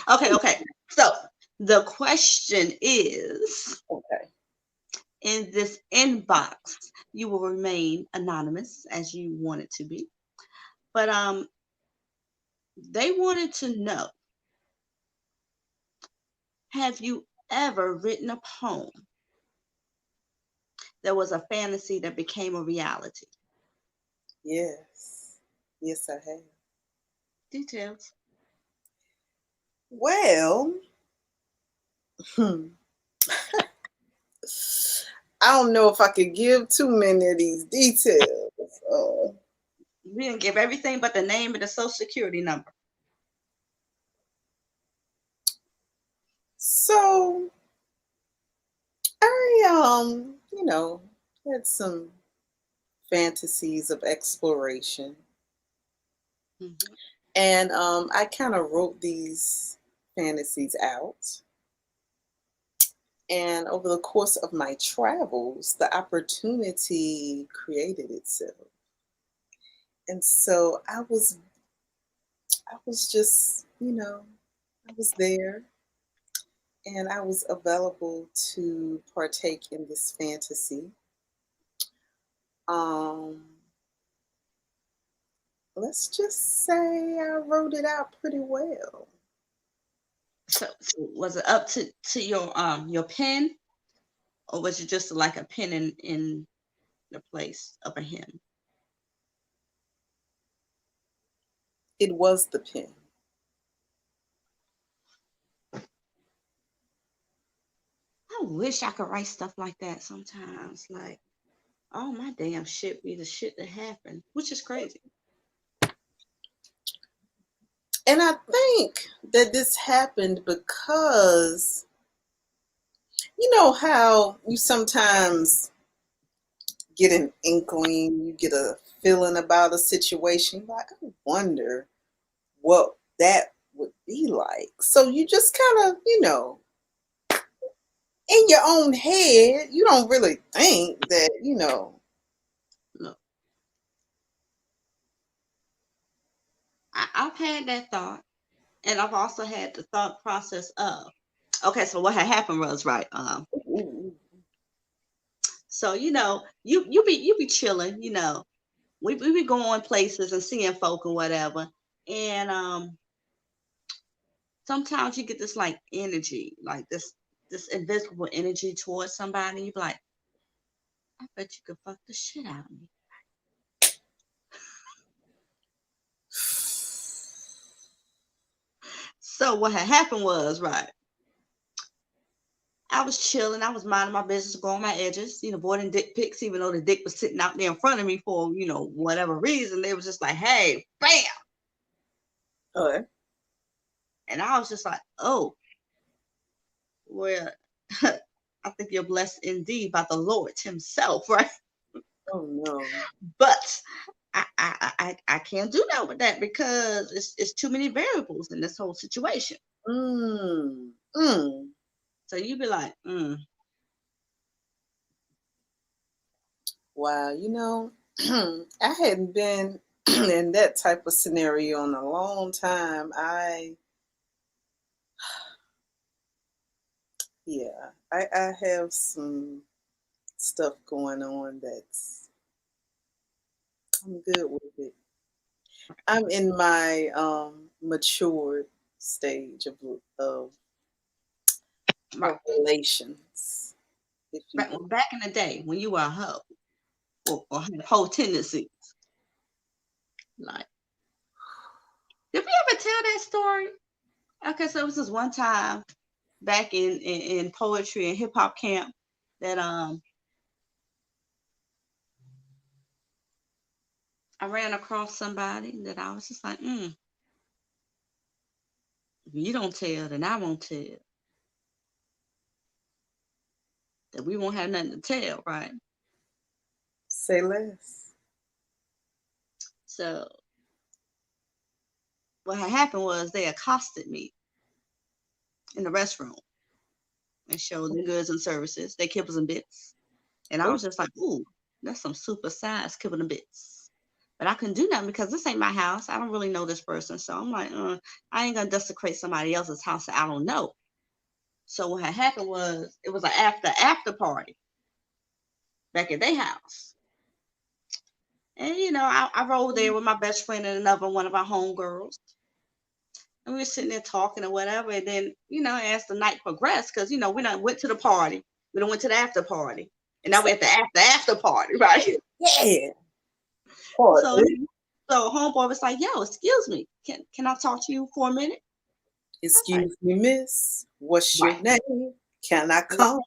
that. Okay. So the question is, okay, in this inbox, you will remain anonymous as you want it to be. But they wanted to know, have you ever written a poem that was a fantasy that became a reality? Yes, I have. Details. Well, I don't know if I could give too many of these details. We didn't give everything but the name and the social security number. So I had some fantasies of exploration. Mm-hmm. And I kind of wrote these fantasies out. And over the course of my travels, the opportunity created itself. And so I was just, I was there and I was available to partake in this fantasy. Let's just say I wrote it out pretty well. So was it up to your pen, or was it just like a pen in the place of a hymn? It was the pen. I wish I could write stuff like that sometimes. Like, oh, my damn shit be the shit that happened, which is crazy. And I think that this happened because you know how you sometimes get an inkling, you get a feeling about a situation, like I wonder what that would be like. So you just kind of, in your own head, you don't really think that, Look, I've had that thought, and I've also had the thought process of, okay, so what had happened was, right, so you be chilling, we be going places and seeing folk or whatever, and sometimes you get this like energy, like this invisible energy towards somebody, and you be like, I bet you could fuck the shit out of me. So what had happened was, right, I was chilling, I was minding my business, going my edges, avoiding dick pics, even though the dick was sitting out there in front of me for, whatever reason. They was just like, hey, bam. Okay. And I was just like, oh, well, I think you're blessed indeed by the Lord himself, right? Oh no. But I can't do that with that because it's too many variables in this whole situation. So you be like, Wow, you know, I hadn't been in that type of scenario in a long time. I have some stuff going on that's I'm good with it. I'm in my matured stage of right. relations, if you will. Back in the day when you were a hoe or had whole tendencies, like, did we ever tell that story? Okay, so it was this one time back in poetry and hip hop camp that I ran across somebody that I was just like, if you don't tell, then I won't tell. That we won't have nothing to tell, right? Say less. So what had happened was they accosted me in the restroom and showed the goods and services, they kibbles and bits. And I was just like, ooh, that's some super size kibble and bits. But I couldn't do nothing because this ain't my house. I don't really know this person. So I'm like, I ain't gonna desecrate somebody else's house that I don't know. So what had happened was it was an after party back at their house. And I rolled there with my best friend and another one of our homegirls. And we were sitting there talking or whatever. And then, as the night progressed, because we done went to the party, we done went to the after party. And now we're at the after party, right? Yeah. So homeboy was like, yo, excuse me. Can I talk to you for a minute? Excuse me, miss. What's your Right. name? Can I come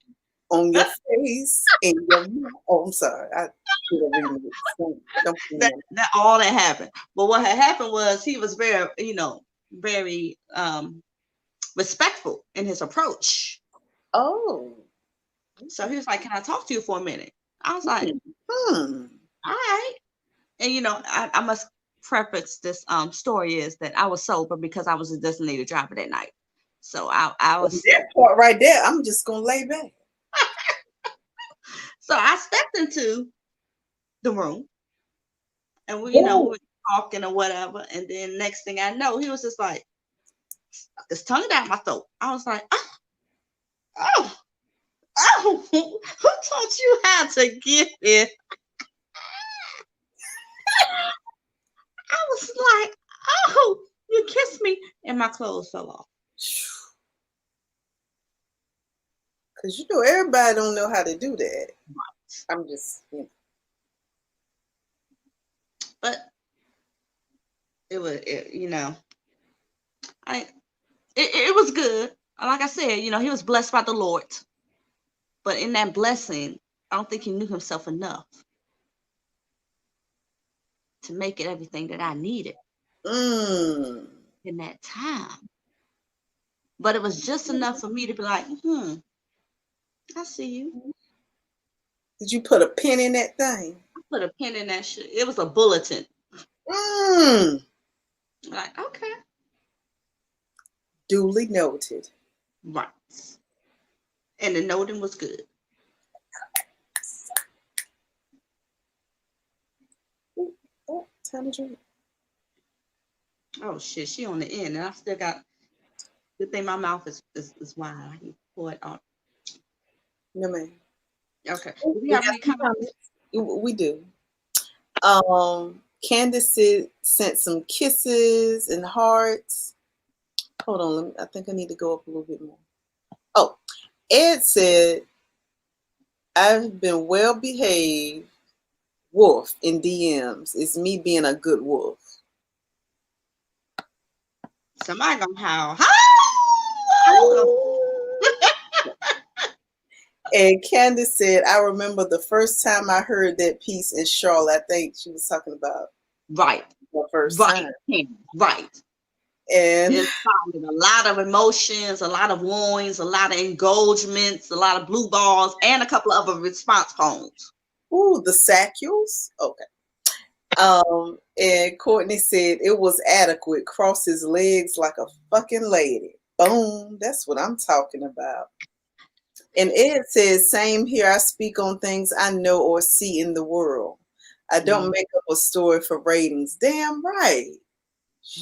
on your face and your mouth? Oh, I'm sorry. I should have remixed. That all that happened. But what had happened was he was very, very respectful in his approach. Oh. So he was like, can I talk to you for a minute? I was like, all right. And I must preface this story is that I was sober because I was a designated driver that night. So I was that part right there. I'm just gonna lay back. So I stepped into the room and we were talking or whatever. And then next thing I know, he was just like, his tongue down my throat. I was like, oh, who taught you how to get it? I was like, oh, you kissed me, and my clothes fell off. Because everybody don't know how to do that. Right. I'm just, But it was, it was good. Like I said, he was blessed by the Lord. But in that blessing, I don't think he knew himself enough to make it everything that I needed in that time. But it was just enough for me to be like, I see you. Did you put a pin in that thing? I put a pin in that shit. It was a bulletin. Like, okay. Duly noted. Right. And the noting was good. Oh, time to drink. Oh shit, she on the end, and I still got. Good thing my mouth is wide. I can pour it out. No, ma'am. Okay. Do we have any comments? We do. Candace sent some kisses and hearts. Hold on, I think I need to go up a little bit more. Oh, Ed said, I've been well behaved wolf in DMs. It's me being a good wolf. Somebody gonna howl. And Candace said, I remember the first time I heard that piece in Charlotte. I think she was talking about the first time. Right. And it sounded a lot of emotions, a lot of warnings, a lot of engorgements, a lot of blue balls, and a couple of other response poems. Ooh, the saccules? Okay. And Courtney said it was adequate. Cross his legs like a fucking lady. Boom. That's what I'm talking about. And Ed says, same here. I speak on things I know or see in the world. I don't make up a story for ratings. Damn right.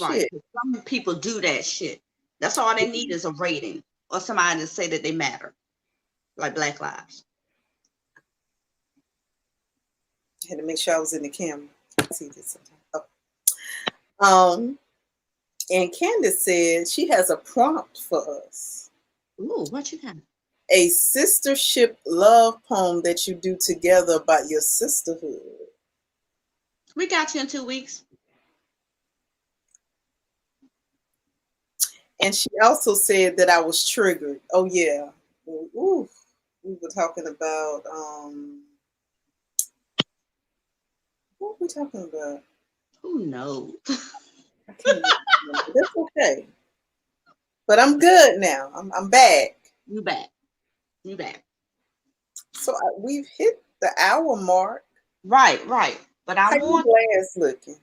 Right. Shit. Some people do that shit. That's all they need is a rating or somebody to say that they matter, like Black Lives. I had to make sure I was in the camera. See this sometime. Oh. And Candace said she has a prompt for us. Ooh, what you got? A sistership love poem that you do together about your sisterhood. We got you in 2 weeks. And she also said that I was triggered. Oh yeah. Ooh. We were talking about what were we talking about? Who knows? I can't remember. That's okay. But I'm good now. I'm back. You back. You back. So we've hit the hour mark. Right. But I How your want. glass looking?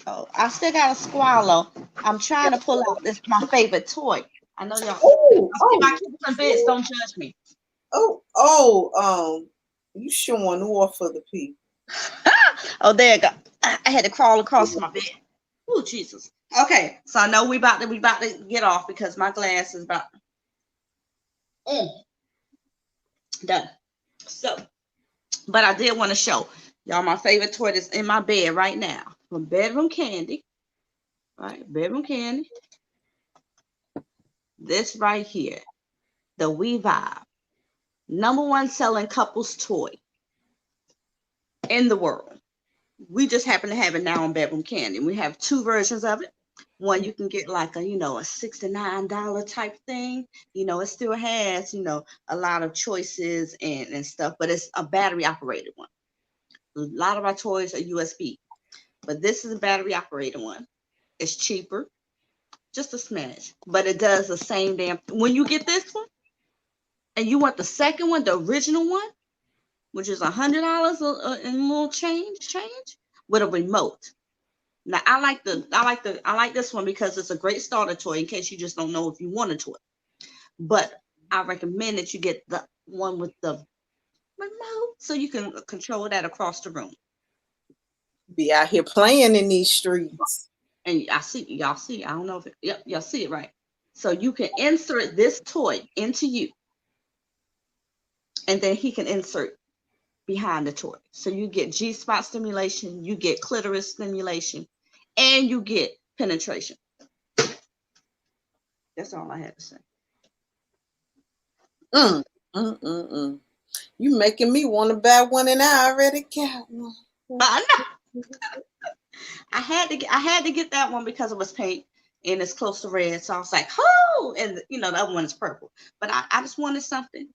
Oh, I still got a swallow. I'm trying to pull out this my favorite toy. I know y'all. See my kids in beds. Don't judge me. You showing off for the people. Oh, there you go. I had to crawl across my bed. Oh, Jesus. Okay, so I know we about to get off because my glass is about done. So, but I did want to show y'all my favorite toy that's in my bed right now from Bedroom Candy. Right, Bedroom Candy. This right here, the We Vibe, #1 selling couples toy in the world. We just happen to have it now on Bedroom Candy. We have 2 versions of it. One you can get like a $69 type thing. It still has a lot of choices and stuff, but it's a battery operated one. A lot of our toys are USB, but this is a battery operated one. It's cheaper, just a smidge, but it does the same damn. When you get this one and you want the second one, the original one, which is $100 and a little change with a remote. Now I like this one because it's a great starter toy in case you just don't know if you want a toy. But I recommend that you get the one with the remote so you can control that across the room. Be out here playing in these streets. And y'all see. I don't know if y'all see it right. So you can insert this toy into you, and then he can insert behind the toy. So you get G-spot stimulation, you get clitoris stimulation, and you get penetration. That's all I had to say. You making me want to buy one, and I already got one. I know. I had to get that one because it was pink and it's close to red. So I was like, oh, and the other one is purple. But I just wanted something.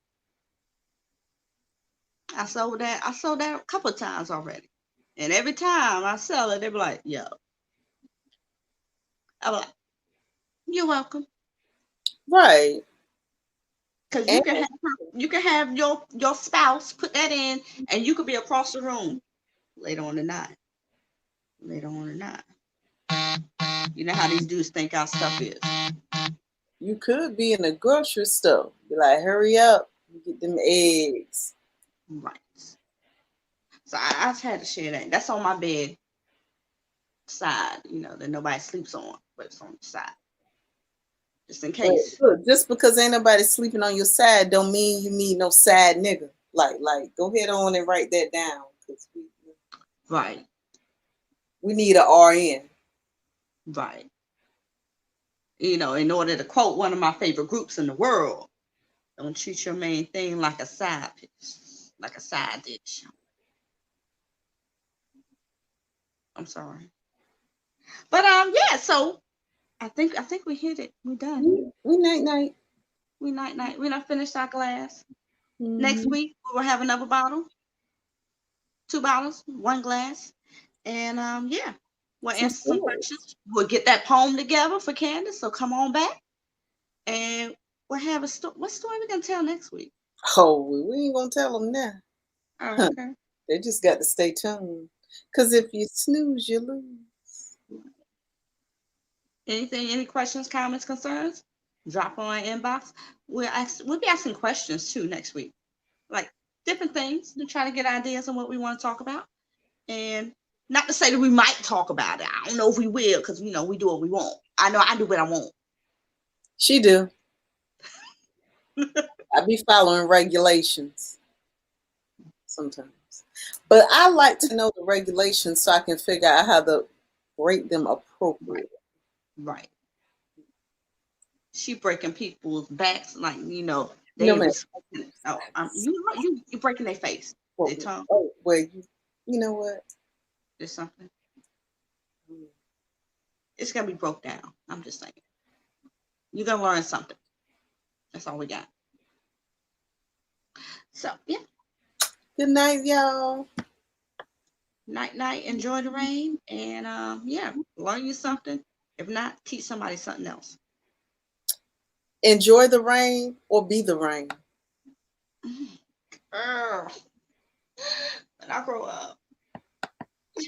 I sold that a couple of times already. And every time I sell it, they be like, yo. I'm like, you're welcome. Right. Because you can have your spouse put that in and you could be across the room later on tonight. You know how these dudes think our stuff is. You could be in a grocery store. Be like, hurry up, get them eggs. Right. So I just had to share that. That's on my bed side, that nobody sleeps on, but it's on the side. Just in case. Look, just because ain't nobody sleeping on your side don't mean you need no side nigga. Like, go ahead on and write that down. Right. We need an RN. Right. In order to quote one of my favorite groups in the world, don't treat your main thing like a side piece, like a side dish. I'm sorry. But yeah, so I think we hit it. We're done. We night. We night. We done finished our glass. Mm-hmm. Next week we will have another bottle. 2 bottles, 1 glass. And yeah. We'll answer some questions. We'll get that poem together for Candace. So come on back. And we'll have a story. What story we gonna tell next week? Oh, we ain't gonna tell them now. Oh, okay. They just got to stay tuned. Because if you snooze, you lose. Any questions, comments, concerns? Drop on our inbox. We'll be asking questions too next week, like different things to try to get ideas on what we want to talk about. And not to say that we might talk about it. I don't know if we will, because we do what we want. I know I do what I want. She do. I be following regulations sometimes. But I like to know the regulations so I can figure out how to break them appropriately. Right. She breaking people's backs, like they No, ma'am. was. You breaking their face. Their tongue. Oh, well, you know what? There's something. It's gonna be broke down. I'm just saying. You're gonna learn something. That's all we got. So yeah. Good night, y'all. Night. Enjoy the rain, and learn you something. If not, teach somebody something else. Enjoy the rain or be the rain. Girl, when I grow up.